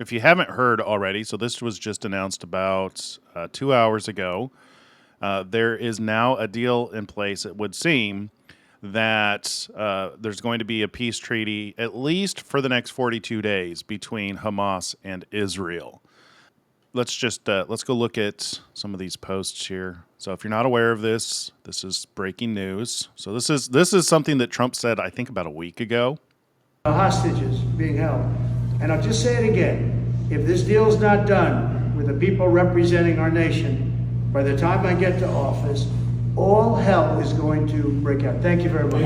If you haven't heard already, so this was just announced about 2 hours ago. There is now a deal in place, it would seem, that there's going to be a peace treaty, at least for the next 42 days, between Hamas and Israel. Let's go look at some of these posts here. So if you're not aware of this, this is breaking news. So this is something that Trump said, I think, about a week ago. Hostages being held. And I'll just say it again. If this deal is not done with the people representing our nation, by the time I get to office, all hell is going to break out. Thank you very much.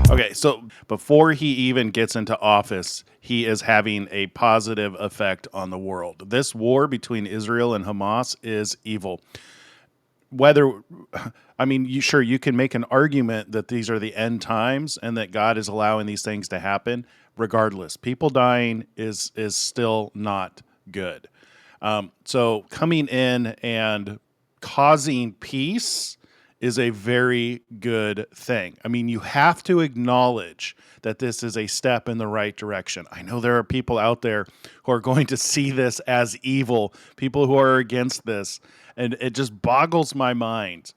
Okay, so before he even gets into office, he is having a positive effect on the world. This war between Israel and Hamas is evil. Sure, you can make an argument that these are the end times and that God is allowing these things to happen. Regardless, people dying is still not good. So coming in and causing peace is a very good thing. I mean, you have to acknowledge that this is a step in the right direction. I know there are people out there who are going to see this as evil, people who are against this, and it just boggles my mind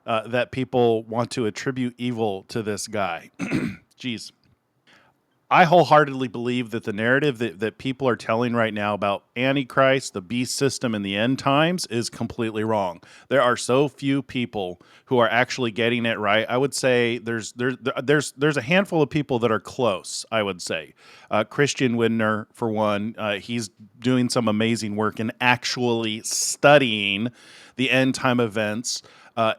that people want to attribute evil to this guy. Jeez. I wholeheartedly believe that the narrative that people are telling right now about Antichrist, the beast system, and the end times is completely wrong. There are so few people who are actually getting it right. I would say there's a handful of people that are close. I would say Christian Widner, for one, he's doing some amazing work in actually studying the end time events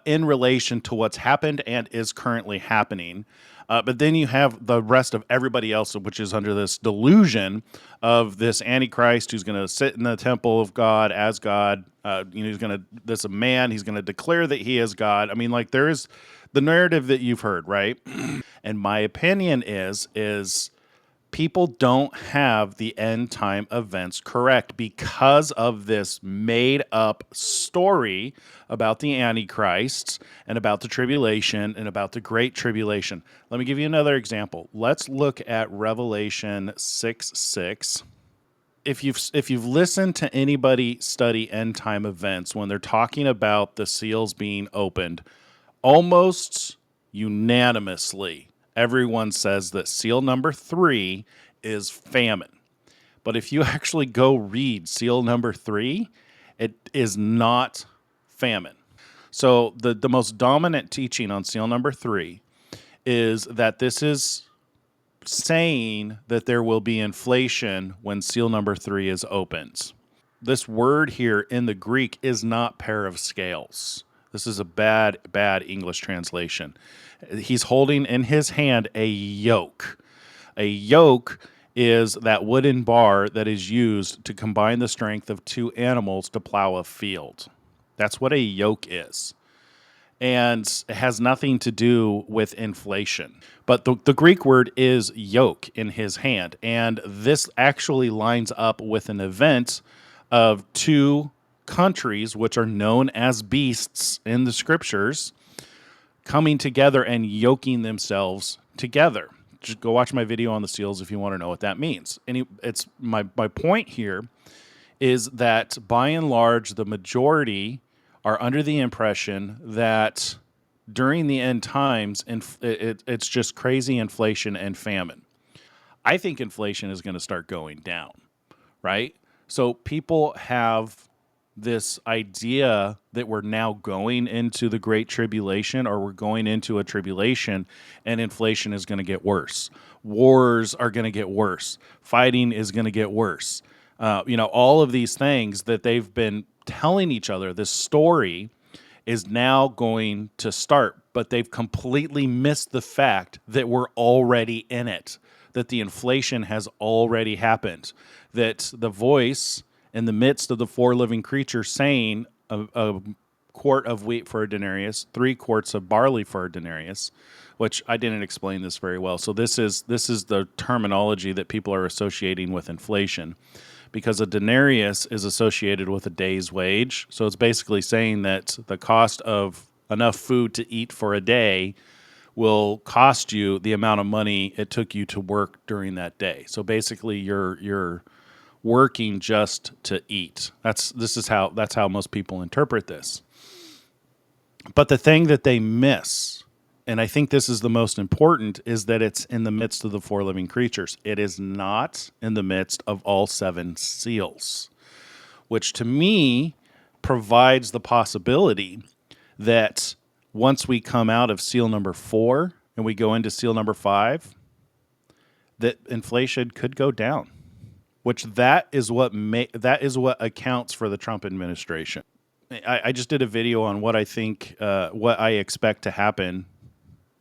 in relation to what's happened and is currently happening. But then you have the rest of everybody else, which is under this delusion of this Antichrist who's going to sit in the temple of God as God. He's going to, this a man, he's going to declare that he is God. I mean, like, there is the narrative that you've heard, right? And my opinion is people don't have the end time events correct because of this made up story about the Antichrist and about the tribulation and about the great tribulation. Let me give you another example. Let's look at Revelation 6:6. If you've listened to anybody study end time events when they're talking about the seals being opened, almost unanimously everyone says that seal number 3 is famine. But if you actually go read seal number 3, it is not famine. So the most dominant teaching on seal number 3 is that this is saying that there will be inflation when seal number 3 is opened. This word here in the Greek is not pair of scales. This is a bad English translation. He's holding in his hand a yoke. A yoke is that wooden bar that is used to combine the strength of two animals to plow a field. That's what a yoke is. And it has nothing to do with inflation. But the Greek word is yoke in his hand. And this actually lines up with an event of two countries, which are known as beasts in the scriptures, coming together and yoking themselves together. Just go watch my video on the seals if you want to know what that means. And it's my point here is that by and large, the majority are under the impression that during the end times, it's just crazy inflation and famine. I think inflation is going to start going down, right? So people have this idea that we're now going into the Great Tribulation, or we're going into a tribulation, and inflation is going to get worse. Wars are going to get worse. Fighting is going to get worse. All of these things that they've been telling each other, this story is now going to start, but they've completely missed the fact that we're already in it, that the inflation has already happened, that the voice in the midst of the four living creatures saying a quart of wheat for a denarius, 3 quarts of barley for a denarius, which I didn't explain this very well. So this is the terminology that people are associating with inflation, because a denarius is associated with a day's wage. So it's basically saying that the cost of enough food to eat for a day will cost you the amount of money it took you to work during that day. So basically, you're working just to eat. That's how most people interpret this. But the thing that they miss, and I think this is the most important, is that it's in the midst of the four living creatures. It is not in the midst of all seven seals, which to me provides the possibility that once we come out of seal number 4 and we go into seal number 5, that inflation could go down, which that is what accounts for the Trump administration. I just did a video on what I think, what I expect to happen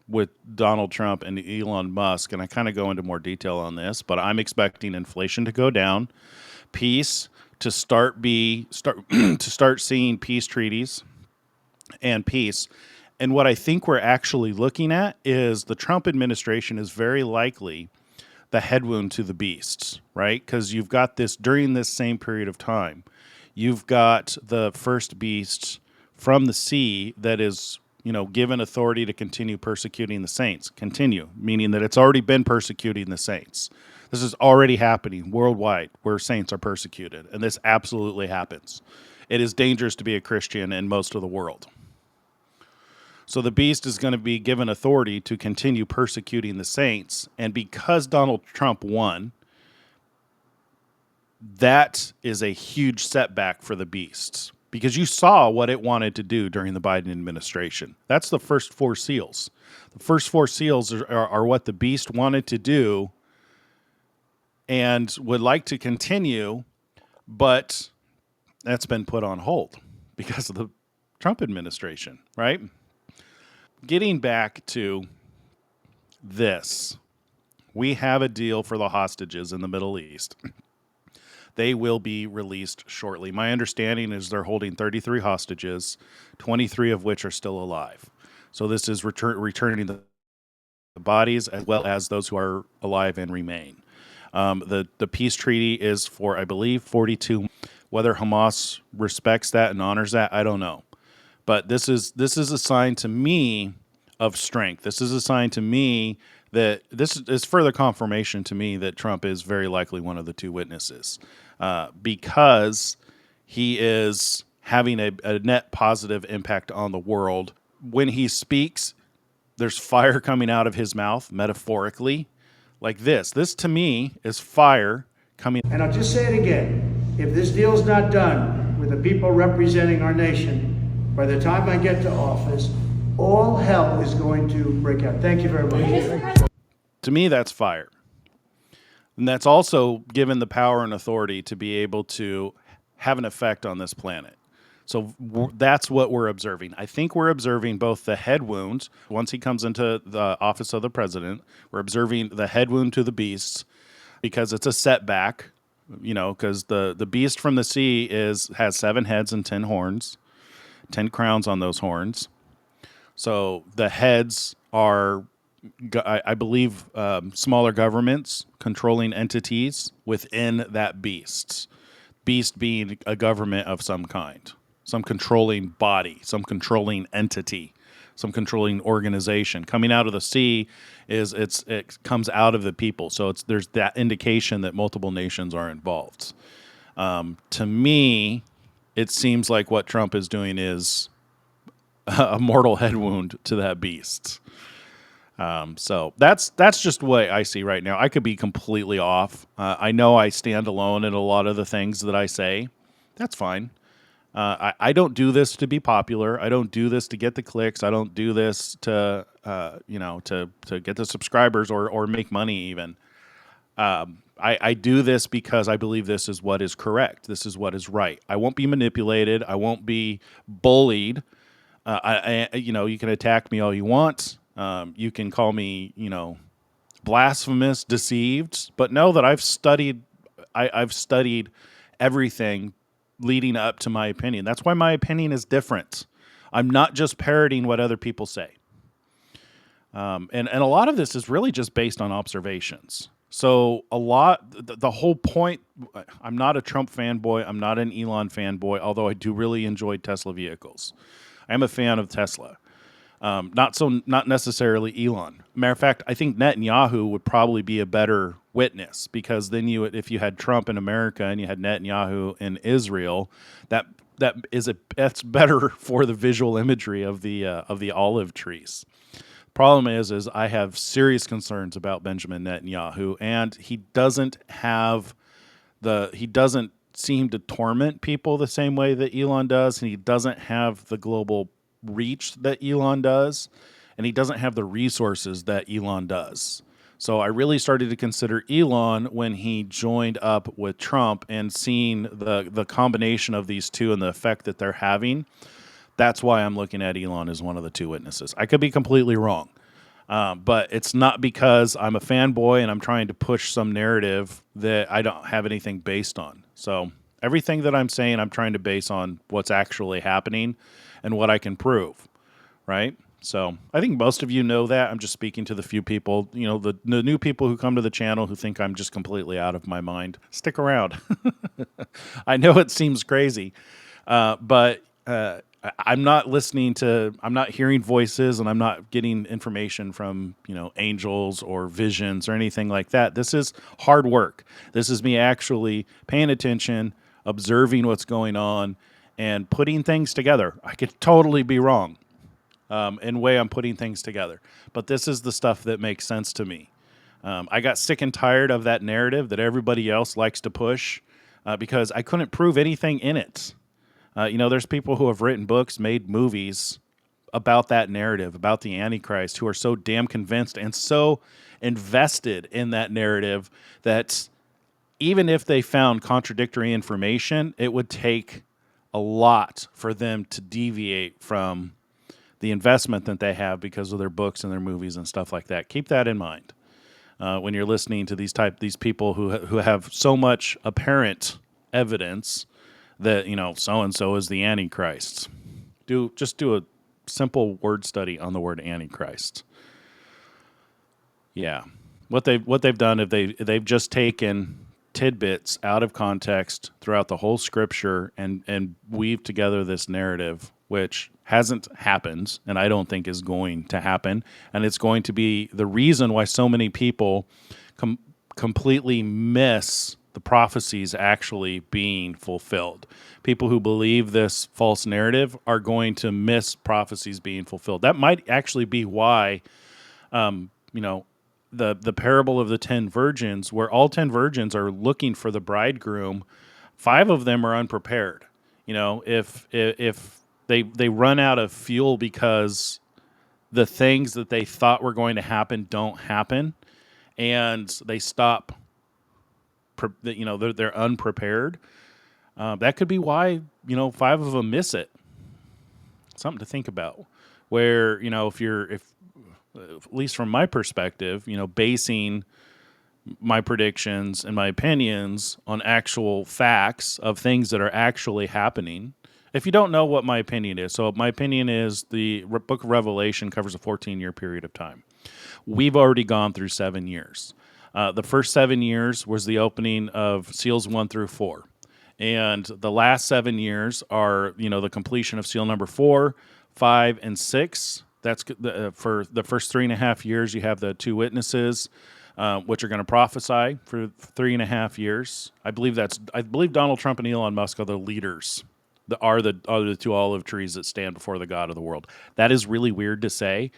with Donald Trump and Elon Musk, and I kind of go into more detail on this. But I'm expecting inflation to go down, peace to start to start seeing peace treaties and peace. And what I think we're actually looking at is the Trump administration is very likely the head wound to the beasts, right? Because you've got this during this same period of time. You've got the first beast from the sea that is, given authority to continue persecuting the saints. Continue, meaning that it's already been persecuting the saints. This is already happening worldwide where saints are persecuted, and this absolutely happens. It is dangerous to be a Christian in most of the world. So the beast is going to be given authority to continue persecuting the saints, and because Donald Trump won, that is a huge setback for the beasts because you saw what it wanted to do during the Biden administration. That's the first 4 seals. The first 4 seals are what the beast wanted to do and would like to continue, but that's been put on hold because of the Trump administration, right? Getting back to this, we have a deal for the hostages in the Middle East. They will be released shortly. My understanding is they're holding 33 hostages, 23 of which are still alive. So this is returning the bodies as well as those who are alive and remain. The peace treaty is for, I believe, 42. Whether Hamas respects that and honors that, I don't know. But this is a sign to me of strength. This is a sign to me that this is further confirmation to me that Trump is very likely one of the 2 witnesses because he is having a net positive impact on the world. When he speaks, there's fire coming out of his mouth, metaphorically, like this. This to me is fire coming. And I'll just say it again. If this deal's not done with the people representing our nation, by the time I get to office, all hell is going to break out. Thank you very much. To me, that's fire. And that's also given the power and authority to be able to have an effect on this planet. So that's what we're observing. I think we're observing both the head wound. Once he comes into the office of the president, we're observing the head wound to the beasts because it's a setback, because the beast from the sea has 7 heads and 10 horns, 10 crowns on those horns. So the heads are, I believe, smaller governments, controlling entities within that beast. Beast being a government of some kind, some controlling body, some controlling entity, some controlling organization. Coming out of the sea it comes out of the people. So there's that indication that multiple nations are involved. To me, it seems like what Trump is doing is a mortal head wound to that beast. So that's just what I see right now. I could be completely off. I know I stand alone in a lot of the things that I say. That's fine. I don't do this to be popular. I don't do this to get the clicks. I don't do this to get the subscribers or make money even. I do this because I believe this is what is correct. This is what is right. I won't be manipulated. I won't be bullied. You can attack me all you want. You can call me, blasphemous, deceived, but know that I've studied everything leading up to my opinion. That's why my opinion is different. I'm not just parroting what other people say. And a lot of this is really just based on observations. So the whole point, I'm not a Trump fanboy. I'm not an Elon fanboy, although I do really enjoy Tesla vehicles. I am a fan of Tesla. Not necessarily Elon. Matter of fact, I think Netanyahu would probably be a better witness, because then if you had Trump in America and you had Netanyahu in Israel, that that's better for the visual imagery of the olive trees. Problem is I have serious concerns about Benjamin Netanyahu, and he doesn't seem to torment people the same way that Elon does, and he doesn't have the global reach that Elon does, and he doesn't have the resources that Elon does. So I really started to consider Elon when he joined up with Trump, and seeing the combination of these two and the effect that they're having. That's why I'm looking at Elon as one of the two witnesses. I could be completely wrong. But it's not because I'm a fanboy and I'm trying to push some narrative that I don't have anything based on. So everything that I'm saying, I'm trying to base on what's actually happening and what I can prove, right? So I think most of you know that. I'm just speaking to the few people, the new people who come to the channel who think I'm just completely out of my mind. Stick around. I know it seems crazy, but I'm not I'm not hearing voices, and I'm not getting information from, angels or visions or anything like that. This is hard work. This is me actually paying attention, observing what's going on, and putting things together. I could totally be wrong in the way I'm putting things together, but this is the stuff that makes sense to me. I got sick and tired of that narrative that everybody else likes to push, because I couldn't prove anything in it. There's people who have written books, made movies about that narrative, about the Antichrist, who are so damn convinced and so invested in that narrative that even if they found contradictory information, it would take a lot for them to deviate from the investment that they have because of their books and their movies and stuff like that. Keep that in mind when you're listening to these people who have so much apparent evidence that so and so is the Antichrist. Just do a simple word study on the word Antichrist. Yeah, what they've done is they've just taken tidbits out of context throughout the whole scripture and weaved together this narrative, which hasn't happened, and I don't think is going to happen, and it's going to be the reason why so many people completely miss the prophecies actually being fulfilled. People who believe this false narrative are going to miss prophecies being fulfilled. That might actually be why, the parable of the 10 virgins, where all 10 virgins are looking for the bridegroom, 5 of them are unprepared. If they run out of fuel because the things that they thought were going to happen don't happen, and they stop. They're unprepared. That could be why 5 of them miss it. Something to think about. Where if at least from my perspective, basing my predictions and my opinions on actual facts of things that are actually happening. If you don't know what my opinion is, so my opinion is the book of Revelation covers a 14-year period of time. We've already gone through 7 years. The first 7 years was the opening of seals 1 through 4. And the last 7 years are, the completion of seal number 4, 5, and 6. That's for the first 3.5 years. You have the 2 witnesses, which are going to prophesy for 3.5 years. I believe Donald Trump and Elon Musk are the leaders. Are the 2 olive trees that stand before the God of the world. That is really weird to say.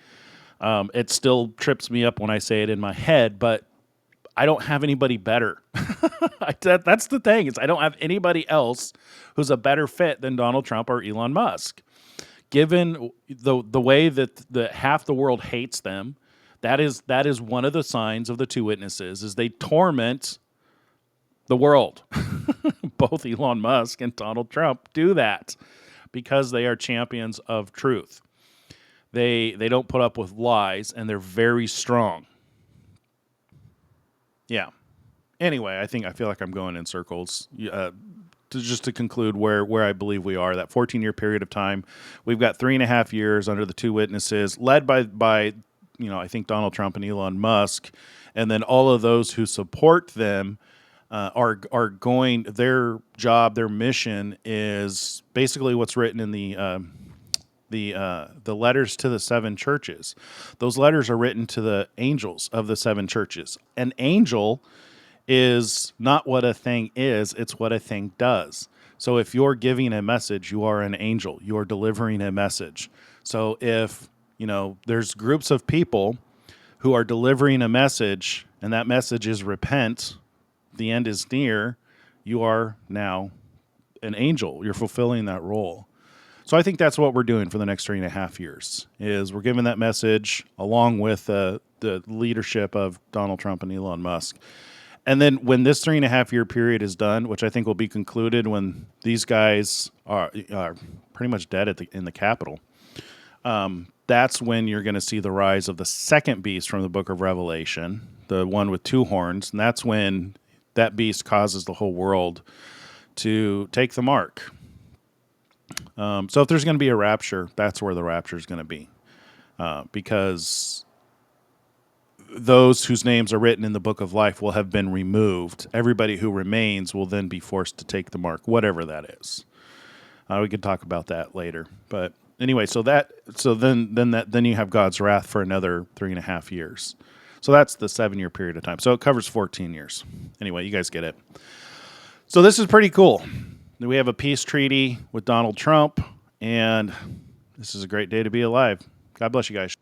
It still trips me up when I say it in my head, but I don't have anybody better. That's the thing, is I don't have anybody else who's a better fit than Donald Trump or Elon Musk. Given the way that half the world hates them, that is one of the signs of the 2 witnesses, is they torment the world. Both Elon Musk and Donald Trump do that because they are champions of truth. They don't put up with lies, and they're very strong. Yeah. Anyway, I feel like I'm going in circles. To conclude where I believe we are, that 14-year period of time, we've got 3.5 years under the 2 witnesses, led by I think Donald Trump and Elon Musk, and then all of those who support them are going. Their job, their mission is basically what's written in the the letters to the seven churches. Those letters are written to the angels of the seven churches. An angel is not what a thing is, it's what a thing does. So if you're giving a message, you are an angel. You are delivering a message. So if, there's groups of people who are delivering a message and that message is repent, the end is near, you are now an angel. You're fulfilling that role. So I think that's what we're doing for the next 3.5 years is we're giving that message along with the leadership of Donald Trump and Elon Musk. And then when this 3.5 year period is done, which I think will be concluded when these guys are pretty much dead in the Capitol, that's when you're going to see the rise of the second beast from the book of Revelation, the one with two horns. And that's when that beast causes the whole world to take the mark. So if there's going to be a rapture, that's where the rapture is going to be. Because those whose names are written in the book of life will have been removed. Everybody who remains will then be forced to take the mark, whatever that is. We could talk about that later. But anyway, then you have God's wrath for another 3.5 years. So that's the 7-year period of time. So it covers 14 years. Anyway, you guys get it. So this is pretty cool. We have a peace treaty with Donald Trump, and this is a great day to be alive. God bless you guys.